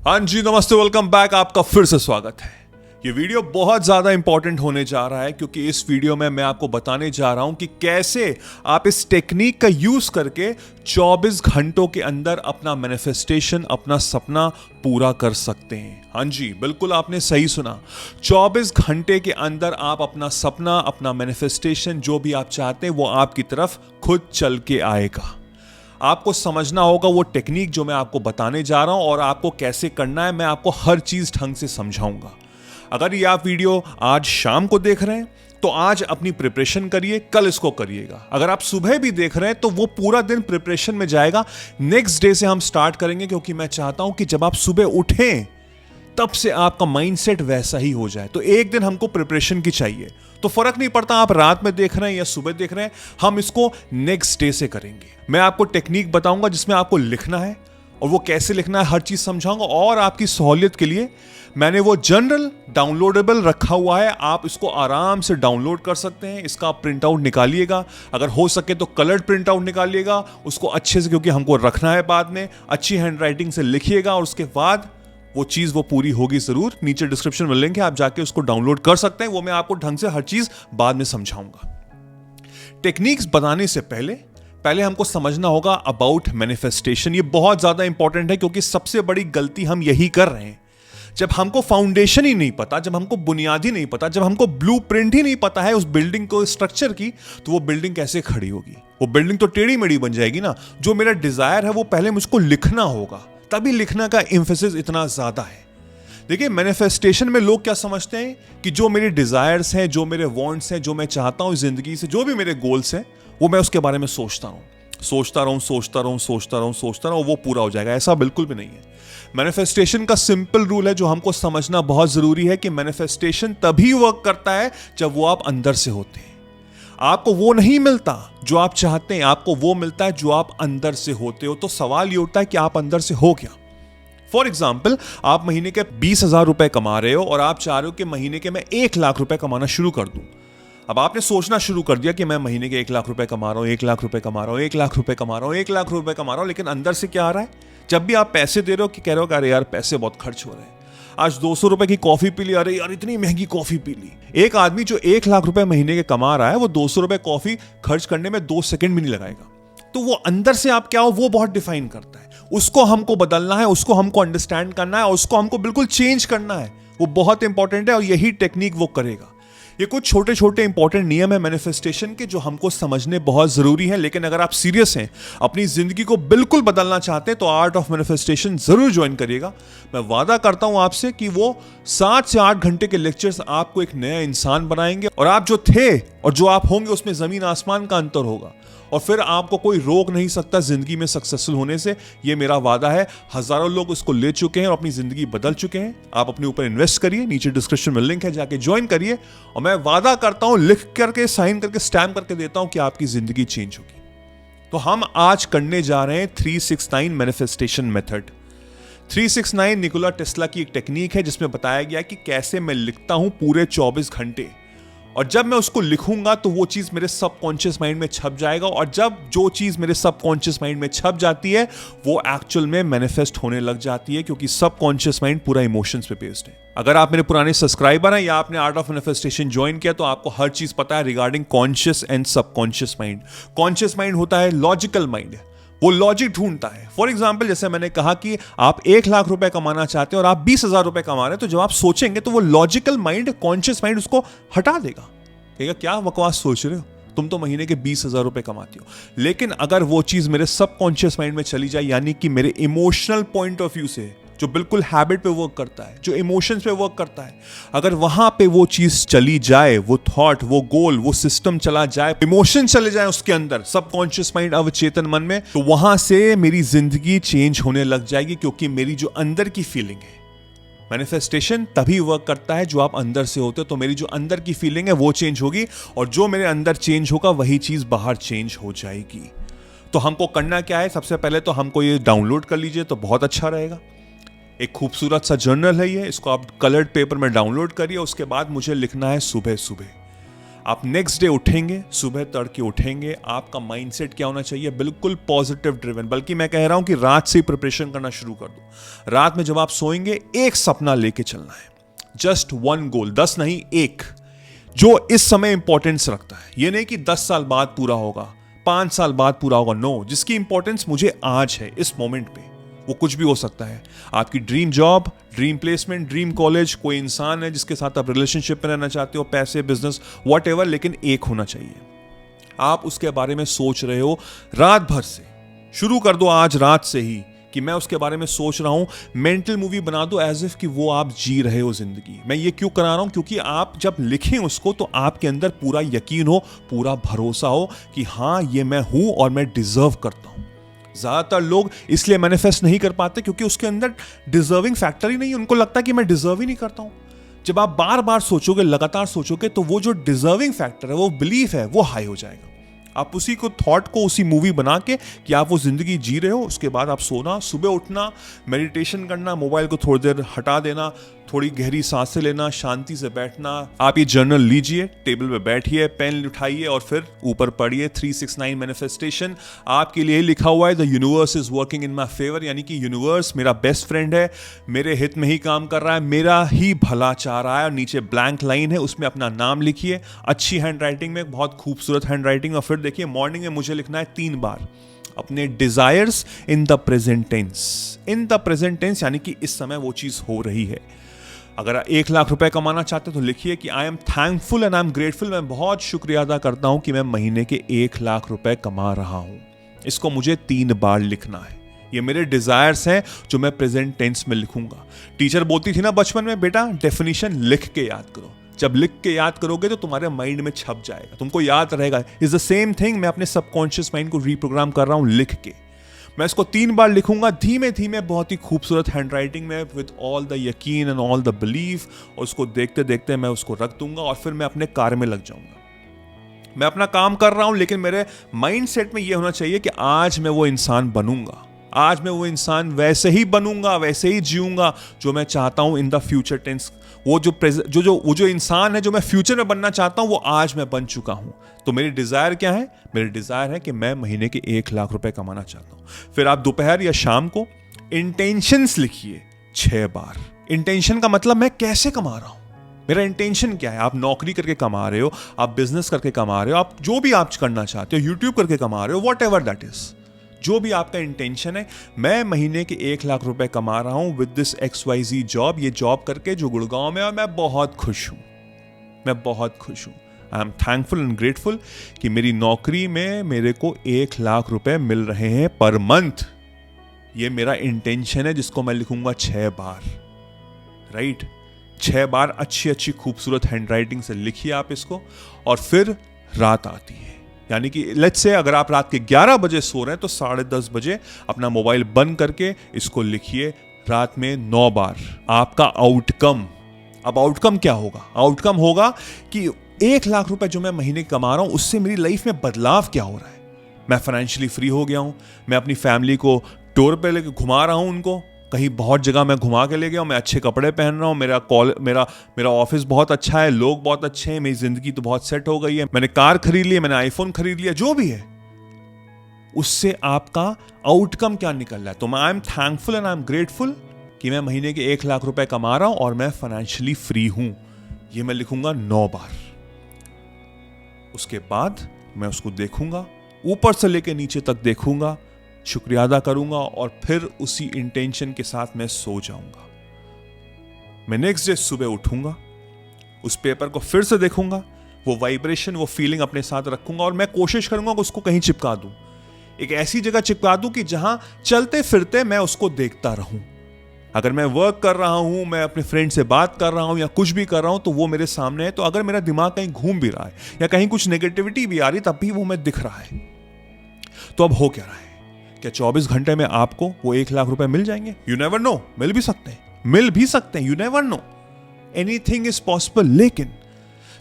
हाँ जी, नमस्ते, welcome back. आपका फिर से स्वागत है। ये वीडियो बहुत ज़्यादा इंपॉर्टेंट होने जा रहा है क्योंकि इस वीडियो में मैं आपको बताने जा रहा हूं कि कैसे आप इस टेक्निक का यूज़ करके 24 घंटों के अंदर अपना मैनिफेस्टेशन, अपना सपना पूरा कर सकते हैं। हाँ जी, बिल्कुल आपने सही सुना। 24 घंटे के अंदर आप अपना सपना, अपना मैनिफेस्टेशन, जो भी आप चाहते हैं वो आपकी तरफ खुद चल के आएगा। आपको समझना होगा वो टेक्निक जो मैं आपको बताने जा रहा हूं और आपको कैसे करना है। मैं आपको हर चीज ढंग से समझाऊंगा। अगर ये आप वीडियो आज शाम को देख रहे हैं तो आज अपनी प्रिपरेशन करिए, कल इसको करिएगा। अगर आप सुबह भी देख रहे हैं तो वो पूरा दिन प्रिपरेशन में जाएगा। नेक्स्ट डे से हम स्टार्ट करेंगे क्योंकि मैं चाहता हूं कि जब आप सुबह उठें तब से आपका माइंडसेट वैसा ही हो जाए। तो एक दिन हमको प्रिपरेशन की चाहिए। तो फर्क नहीं पड़ता आप रात में देख रहे हैं या सुबह देख रहे हैं, हम इसको नेक्स्ट डे से करेंगे। मैं आपको टेक्निक बताऊंगा जिसमें आपको लिखना है और वो कैसे लिखना है हर चीज समझाऊंगा। और आपकी सहूलियत के लिए मैंने वो जनरल डाउनलोडेबल रखा हुआ है, आप इसको आराम से डाउनलोड कर सकते हैं। इसका प्रिंट आउट निकालिएगा, अगर हो सके तो कलर्ड प्रिंट आउट निकालिएगा उसको अच्छे से, क्योंकि हमको रखना है बाद में। अच्छी हैंडराइटिंग से लिखिएगा और उसके बाद वो चीज वो पूरी होगी जरूर। नीचे डिस्क्रिप्शन में लिंक है, आप जाके उसको डाउनलोड कर सकते हैं। वो मैं आपको ढंग से हर चीज बाद में समझाऊंगा। टेक्निक्स बताने से पहले हमको समझना होगा अबाउट मैनिफेस्टेशन। ये बहुत ज्यादा इंपॉर्टेंट है क्योंकि सबसे बड़ी गलती हम यही कर रहे हैं। जब हमको फाउंडेशन ही नहीं पता, जब हमको बुनियादी नहीं पता, जब हमको ब्लूप्रिंट ही नहीं पता है उस बिल्डिंग को, स्ट्रक्चर की, तो वो बिल्डिंग कैसे खड़ी होगी? वो बिल्डिंग तो टेढ़ी मेढ़ी बन जाएगी ना। जो मेरा डिजायर है वो पहले मुझको लिखना होगा, तभी लिखना का एम्फेसिस इतना ज्यादा है। देखिए, मैनिफेस्टेशन में लोग क्या समझते हैं कि जो मेरे डिजायर्स हैं, जो मेरे वांट्स हैं, जो मैं चाहता हूं जिंदगी से, जो भी मेरे गोल्स हैं, वो मैं उसके बारे में सोचता रहूं, वो पूरा हो जाएगा। ऐसा बिल्कुल भी नहीं है। मैनिफेस्टेशन का सिंपल रूल है जो हमको समझना बहुत जरूरी है कि मैनिफेस्टेशन तभी वर्क करता है जब वो आप अंदर से होते हैं। आपको वो नहीं मिलता जो आप चाहते हैं, आपको वो मिलता है जो आप अंदर से होते हो। तो सवाल ये उठता है कि आप अंदर से हो क्या? फॉर एग्जाम्पल, आप महीने के 20,000 रुपए कमा रहे हो और आप चाह रहे हो कि महीने के मैं 1 लाख रुपए कमाना शुरू कर दूं। अब आपने सोचना शुरू कर दिया कि मैं महीने के 1 लाख रुपए कमा रहा हूं, 1 लाख रुपए कमा रहा हूं, 1 लाख रुपए कमा रहा हूं, 1 लाख रुपए कमा रहा हूं, लेकिन अंदर से क्या आ रहा है? जब भी आप पैसे दे रहे हो कि कह रहे हो अरे यार पैसे बहुत खर्च हो रहे हैं, आज 200 रुपए की कॉफी पी ली, अरे यार इतनी महंगी कॉफी पी ली। एक आदमी जो 1 लाख रुपए महीने के कमा रहा है वो 200 रुपए कॉफी खर्च करने में 2 सेकंड भी नहीं लगाएगा। तो वो अंदर से आप क्या हो वो बहुत डिफाइन करता है। उसको हमको बदलना है, उसको हमको अंडरस्टैंड करना है और उसको हमको बिल्कुल चेंज करना है। वो बहुत इंपॉर्टेंट है और यही टेक्निक वो करेगा। ये कुछ छोटे छोटे इंपॉर्टेंट नियम है मैनिफेस्टेशन के जो हमको समझने बहुत जरूरी है। लेकिन अगर आप सीरियस हैं, अपनी जिंदगी को बिल्कुल बदलना चाहते हैं, तो आर्ट ऑफ मैनिफेस्टेशन जरूर ज्वाइन करिएगा। मैं वादा करता हूं आपसे कि वो 7 से 8 घंटे के लेक्चर्स आपको एक नया इंसान बनाएंगे और आप जो थे और जो आप होंगे उसमें जमीन आसमान का अंतर होगा। और फिर आपको कोई रोक नहीं सकता जिंदगी में सक्सेसफुल होने से। ये मेरा वादा है। हजारों लोग इसको ले चुके हैं और अपनी जिंदगी बदल चुके हैं। आप अपने ऊपर इन्वेस्ट करिए, नीचे डिस्क्रिप्शन में लिंक है, जाके ज्वाइन करिए। और मैं वादा करता हूं, लिख करके, साइन करके, स्टैम्प करके देता हूं कि आपकी जिंदगी चेंज होगी। तो हम आज करने जा रहे हैं 369 मैनिफेस्टेशन मेथड। 369 निकोला टेस्ला की एक टेक्निक है जिसमें बताया गया कि कैसे मैं लिखता हूं पूरे 24 घंटे, और जब मैं उसको लिखूंगा तो वो चीज मेरे सबकॉन्शियस माइंड में छप जाएगा। और जब जो चीज मेरे सबकॉन्शियस माइंड में छप जाती है वो एक्चुअल में मैनिफेस्ट होने लग जाती है, क्योंकि सबकॉन्शियस माइंड पूरा इमोशंस पे बेस्ड है। अगर आप मेरे पुराने सब्सक्राइबर हैं या आपने आर्ट ऑफ मैनिफेस्टेशन ज्वाइन किया तो आपको हर चीज पता है regarding conscious and subconscious mind. Conscious mind होता है लॉजिकल माइंड, वो लॉजिक ढूंढता है। फॉर एग्जाम्पल, जैसे मैंने कहा कि आप 1 लाख रुपए कमाना चाहते हैं और आप 20,000 रुपए कमा रहे हैं, तो जब आप सोचेंगे तो वो लॉजिकल माइंड, कॉन्शियस माइंड उसको हटा देगा, कहेगा क्या बकवास सोच रहे हो, तुम तो महीने के 20,000 रुपए कमाती हो। लेकिन अगर वो चीज मेरे सबकॉन्शियस माइंड में चली जाए, यानी कि मेरे इमोशनल पॉइंट ऑफ व्यू से, जो बिल्कुल हैबिट पे वर्क करता है, जो इमोशंस पे वर्क करता है, अगर वहां पे वो चीज चली जाए, वो थॉट, वो गोल, वो सिस्टम चला जाए, इमोशन चले जाए उसके अंदर, सबकॉन्शियस माइंड, अवचेतन मन में, तो वहां से मेरी जिंदगी चेंज होने लग जाएगी। क्योंकि मेरी जो अंदर की फीलिंग है, मैनिफेस्टेशन तभी वर्क करता है जो आप अंदर से होते हो। तो मेरी जो अंदर की फीलिंग है वो चेंज होगी और जो मेरे अंदर चेंज होगा वही चीज बाहर चेंज हो जाएगी। तो हमको करना क्या है? सबसे पहले तो हमको ये डाउनलोड कर लीजिए तो बहुत अच्छा रहेगा। एक खूबसूरत सा जर्नल है ये, इसको आप कलर्ड पेपर में डाउनलोड करिए। उसके बाद मुझे लिखना है सुबह सुबह। आप नेक्स्ट डे उठेंगे, सुबह तड़के उठेंगे, आपका माइंडसेट क्या होना चाहिए? बिल्कुल पॉजिटिव ड्रिवन। बल्कि मैं कह रहा हूं कि रात से ही प्रिपरेशन करना शुरू कर दो। रात में जब आप सोएंगे, एक सपना लेके चलना है, जस्ट वन गोल, 10 नहीं, एक, जो इस समय इंपॉर्टेंस रखता है। ये नहीं कि 10 साल बाद पूरा होगा, 5 साल बाद पूरा होगा, नो, जिसकी इंपॉर्टेंस मुझे आज है, इस मोमेंट पे। वो कुछ भी हो सकता है, आपकी dream job, dream placement, dream college, कोई इंसान है जिसके साथ आप रिलेशनशिप में रहना चाहते हो, पैसे, बिजनेस, व्हाटएवर, लेकिन एक होना चाहिए। आप उसके बारे में सोच रहे हो रात भर से, शुरू कर दो आज रात से ही कि मैं उसके बारे में सोच रहा हूं। मेंटल मूवी बना दो एज इफ कि वो आप जी रहे हो जिंदगी। मैं ये क्यों करा रहा हूं? क्योंकि आप जब लिखें उसको तो आपके अंदर पूरा यकीन हो, पूरा भरोसा हो कि हाँ, ये मैं हूं और मैं डिजर्व करता हूं। ज्यादातर लोग इसलिए मैनिफेस्ट नहीं कर पाते क्योंकि उसके अंदर डिजर्विंग फैक्टर ही नहीं। उनको लगता है कि मैं डिजर्व ही नहीं करता हूं। जब आप बार बार सोचोगे, लगातार सोचोगे, तो वो जो डिजर्विंग फैक्टर है, वो बिलीफ है, वो हाई हो जाएगा। आप उसी को, थॉट को, उसी मूवी बना के कि आप वो जिंदगी जी रहे हो। उसके बाद आप सोना, सुबह उठना, मेडिटेशन करना, मोबाइल को थोड़ी देर हटा देना, थोड़ी गहरी सांसें लेना, शांति से बैठना। आप ये जर्नल लीजिए, टेबल पे बैठिए, पेन उठाइए और फिर ऊपर पढ़िए 369 मैनिफेस्टेशन। आपके लिए लिखा हुआ है, the universe is working in my favour, यानी कि यूनिवर्स मेरा बेस्ट फ्रेंड है, मेरे हित में ही काम कर रहा है, मेरा ही भला चाह रहा है। और नीचे ब्लैंक लाइन है, उसमें अपना नाम लिखिए, अच्छी हैंड राइटिंग में, बहुत खूबसूरत हैंड राइटिंग। और फिर देखिए, मॉर्निंग में मुझे लिखना है 3 बार अपने desires in the present tense. In the present tense यानी कि इस समय वो चीज हो रही है। अगर 1 लाख रुपए कमाना चाहते हो तो लिखिए कि I am thankful and I am grateful, मैं बहुत शुक्रिया अदा करता हूं कि मैं महीने के 1 लाख रुपए कमा रहा हूं। इसको मुझे 3 बार लिखना है। ये मेरे डिजायर्स हैं जो मैं प्रेजेंट टेंस में लिखूंगा। टीचर बोलती थी ना बचपन में, बेटा डेफिनेशन लिख के याद करो। जब लिख के याद करोगे तो तुम्हारे माइंड में छप जाएगा, तुमको याद रहेगा। इज द सेम थिंग, मैं अपने सबकॉन्शियस माइंड को रीप्रोग्राम कर रहा हूं लिख के। मैं इसको 3 बार लिखूंगा, धीमे धीमे, बहुत ही खूबसूरत हैंड राइटिंग में, विद ऑल द यकीन एंड ऑल द बिलीफ। और उसको देखते देखते मैं उसको रख दूंगा और फिर मैं अपने कार्य में लग जाऊंगा। मैं अपना काम कर रहा हूं, लेकिन मेरे माइंड सेट में यह होना चाहिए कि आज मैं वो इंसान बनूंगा, आज मैं वो इंसान वैसे ही बनूंगा, वैसे ही जीऊंगा जो मैं चाहता हूं इन द फ्यूचर टेंस। वो जो इंसान है जो मैं फ्यूचर में बनना चाहता हूं, वो आज मैं बन चुका हूं। तो मेरी डिजायर क्या है? मेरी डिजायर है कि मैं महीने के 1 लाख रुपए कमाना चाहता हूं। फिर आप दोपहर या शाम को इंटेंशंस लिखिए 6 बार। इंटेंशन का मतलब मैं कैसे कमा रहा हूं, मेरा इंटेंशन क्या है। आप नौकरी करके कमा रहे हो, आप बिजनेस करके कमा रहे हो, आप जो भी आप करना चाहते हो, यूट्यूब करके कमा रहे हो, वॉट एवर दैट इज, जो भी आपका इंटेंशन है। मैं महीने के 1 लाख रुपए कमा रहा हूं विद दिस XYZ जॉब, ये जॉब करके जो गुड़गांव में, और मैं बहुत खुश हूं, मैं बहुत खुश हूं। I am thankful and grateful कि मेरी नौकरी में मेरे को 1 लाख रुपए मिल रहे हैं पर मंथ। ये मेरा इंटेंशन है जिसको मैं लिखूंगा 6 बार, राइट? 6 बार अच्छी अच्छी खूबसूरत हैंड राइटिंग से लिखिए आप इसको। और फिर रात आती है, यानी कि लेट्स से अगर आप रात के 11 बजे सो रहे हैं तो 10:30 बजे अपना मोबाइल बंद करके इसको लिखिए रात में 9 बार। आपका आउटकम, अब आउटकम क्या होगा? आउटकम होगा कि 1 लाख रुपए जो मैं महीने कमा रहा हूं, उससे मेरी लाइफ में बदलाव क्या हो रहा है। मैं फाइनेंशियली फ्री हो गया हूं, मैं अपनी फैमिली को टूर पे लेके घुमा रहा हूं, उनको कहीं बहुत जगह मैं घुमा के ले गया हूं, मैं अच्छे कपड़े पहन रहा हूं, मेरा ऑफिस बहुत अच्छा है, लोग बहुत अच्छे हैं, मेरी जिंदगी तो बहुत सेट हो गई है, मैंने कार खरीद ली है, मैंने आईफोन खरीद लिया, जो भी है, उससे आपका आउटकम क्या निकल रहा है। तो I am thankful and I am grateful कि मैं महीने के 1 लाख रुपए कमा रहा हूं और मैं फाइनेंशियली फ्री हूं। ये मैं लिखूंगा 9 बार। उसके बाद मैं उसको देखूंगा, ऊपर से लेके नीचे तक देखूंगा, शुक्रिया अदा करूंगा और फिर उसी इंटेंशन के साथ मैं सो जाऊंगा। मैं नेक्स्ट डे सुबह उठूंगा, उस पेपर को फिर से देखूंगा, वो वाइब्रेशन, वो फीलिंग अपने साथ रखूंगा और मैं कोशिश करूंगा कि उसको कहीं चिपका दूं, एक ऐसी जगह चिपका दूं कि जहां चलते फिरते मैं उसको देखता रहूं। अगर मैं वर्क कर रहा हूं, मैं अपने फ्रेंड से बात कर रहा हूं या कुछ भी कर रहा हूं, तो वो मेरे सामने है। तो अगर मेरा दिमाग कहीं घूम भी रहा है या कहीं कुछ नेगेटिविटी भी आ रही, तब भी वो मैं दिख रहा है। तो अब हो क्या रहा है? क्या 24 घंटे में आपको वो 1 लाख रुपए मिल जाएंगे? यू नेवर नो, मिल भी सकते हैं, you never know, anything is possible. लेकिन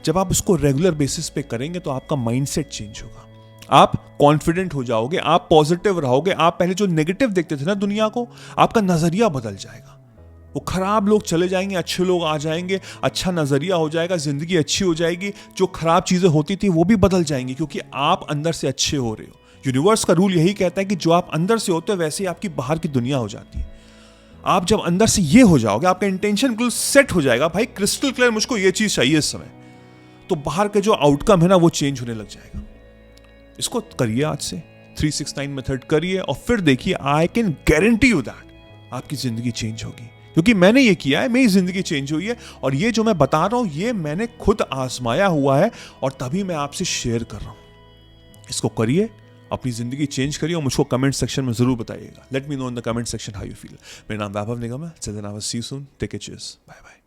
जब आप उसको रेगुलर बेसिस पे करेंगे तो आपका माइंडसेट चेंज होगा, आप कॉन्फिडेंट हो जाओगे, आप पॉजिटिव रहोगे। आप पहले जो नेगेटिव देखते थे ना दुनिया को, आपका नजरिया बदल जाएगा। वो खराब लोग चले जाएंगे, अच्छे लोग आ जाएंगे, अच्छा नजरिया हो जाएगा, जिंदगी अच्छी हो जाएगी, जो खराब चीजें होती थी वो भी बदल जाएंगी, क्योंकि आप अंदर से अच्छे हो रहे हो। यूनिवर्स का रूल यही कहता है कि जो आप अंदर से होते हो वैसे ही आपकी बाहर की दुनिया हो जाती है। आप जब अंदर से ये हो जाओगे, आपका इंटेंशन बिल्कुल सेट हो जाएगा, भाई क्रिस्टल क्लियर मुझको ये चीज चाहिए इस समय, तो बाहर के जो आउटकम है ना वो चेंज होने लग जाएगा। इसको करिए आज से, 369 मेथड करिए और फिर देखिए, I can guarantee you that आपकी जिंदगी चेंज होगी, क्योंकि मैंने ये किया है, मेरी जिंदगी चेंज हुई है, और ये जो मैं बता रहा हूं ये मैंने खुद आजमाया हुआ है और तभी मैं आपसे शेयर कर रहा हूं। इसको करिए, अपनी जिंदगी चेंज करिए और मुझको कमेंट सेक्शन में जरूर बताइएगा। Let me know in the comment section how you feel. मेरा नाम वैभव निगम है। See you soon, take care, cheers, bye bye.